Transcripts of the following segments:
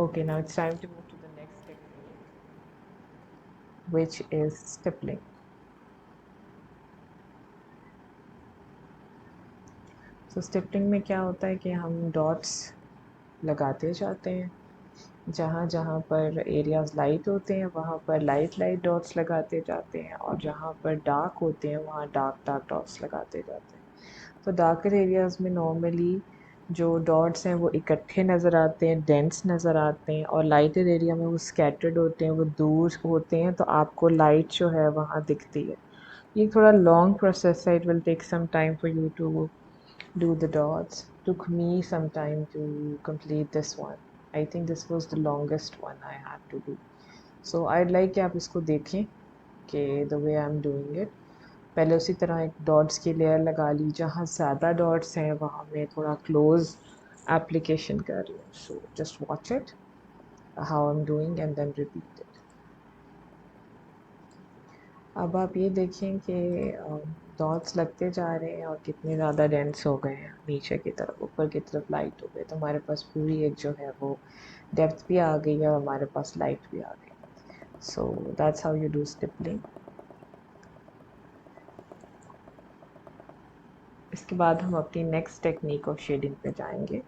Okay, now it's time to move to the next technique, which is stippling. So stippling में क्या होता है कि हम डॉट्स लगाते जाते हैं, जहाँ जहाँ पर एरियाज लाइट होते हैं वहाँ पर लाइट लाइट डॉट्स लगाते जाते हैं, और जहाँ पर डार्क होते हैं वहाँ डार्क डार्क डॉट्स लगाते जाते हैं. तो डार्कर एरियाज में नॉर्मली जो डॉट्स हैं वो इकट्ठे नज़र आते हैं, डेंस नज़र आते हैं, और लाइटर एरिया में वो स्कैटर्ड होते हैं, वो दूर होते हैं, तो आपको लाइट जो है वहाँ दिखती है. ये थोड़ा लॉन्ग प्रोसेस है. It will take some time for you to do the dots. Took me some time to complete this one. I think this was the longest one I had to do. So I'd like कि आप इसको देखें कि the way I'm doing it. पहले उसी तरह एक dots की लेयर लगा ली, जहाँ ज़्यादा डॉट्स हैं वहाँ मैं थोड़ा क्लोज एप्लीकेशन कर रही हूँ. So just watch it how I am doing and then repeat it. अब आप ये देखें कि डॉट्स लगते जा रहे हैं और कितने ज़्यादा डेंस हो गए हैं, नीचे की तरफ ऊपर की तरफ लाइट हो गई, तो हमारे पास पूरी एक जो है वो डेप्थ भी आ गई है और हमारे पास लाइट भी आ गई. So that's how you do stippling. इसके बाद हम अपनी नेक्स्ट टेक्निक ऑफ शेडिंग पे जाएंगे.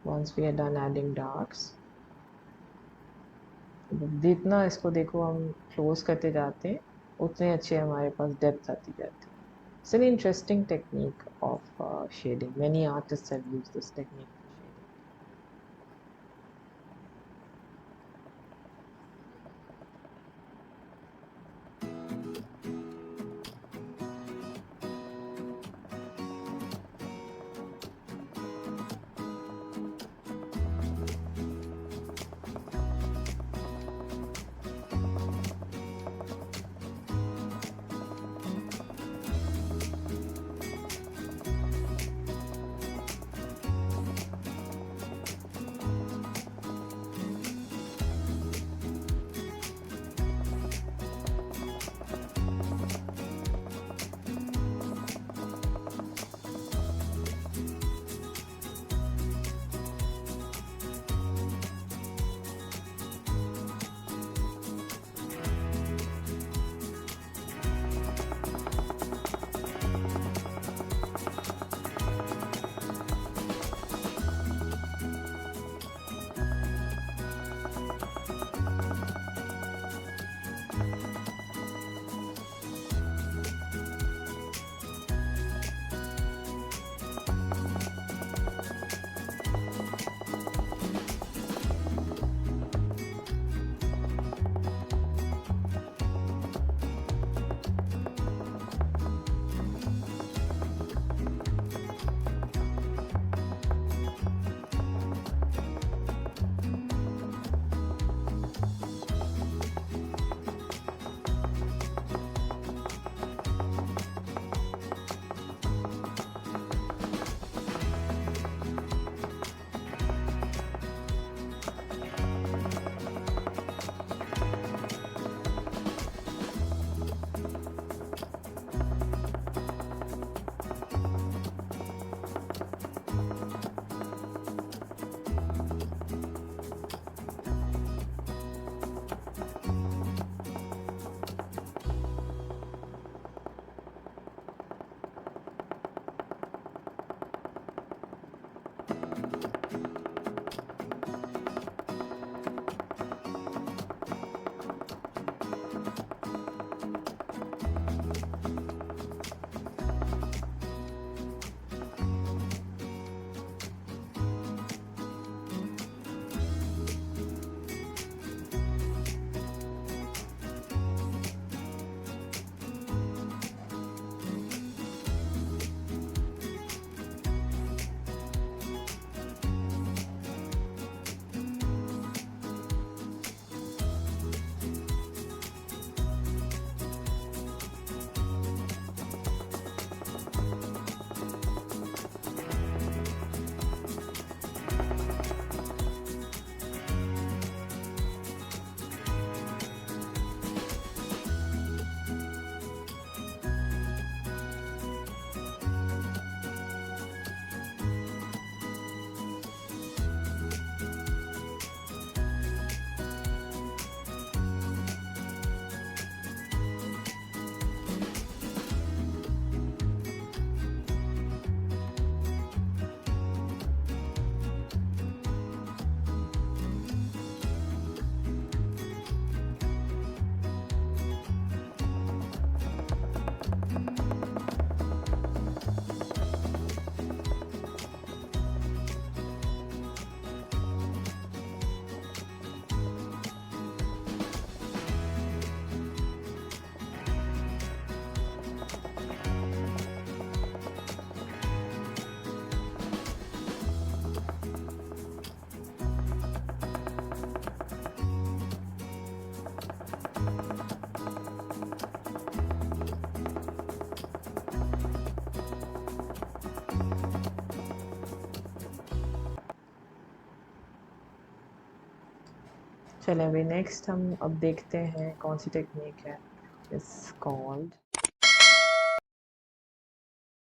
Once we are done adding darks, जितना इसको देखो हम क्लोज करते जाते हैं उतने अच्छे हमारे पास डेप्थ आती जाती है. It's an interesting technique of shading. Many artists have used this technique for shading. चलें अभी नेक्स्ट हम अब देखते हैं कौन सी टेक्निक है, इट्स कॉल्ड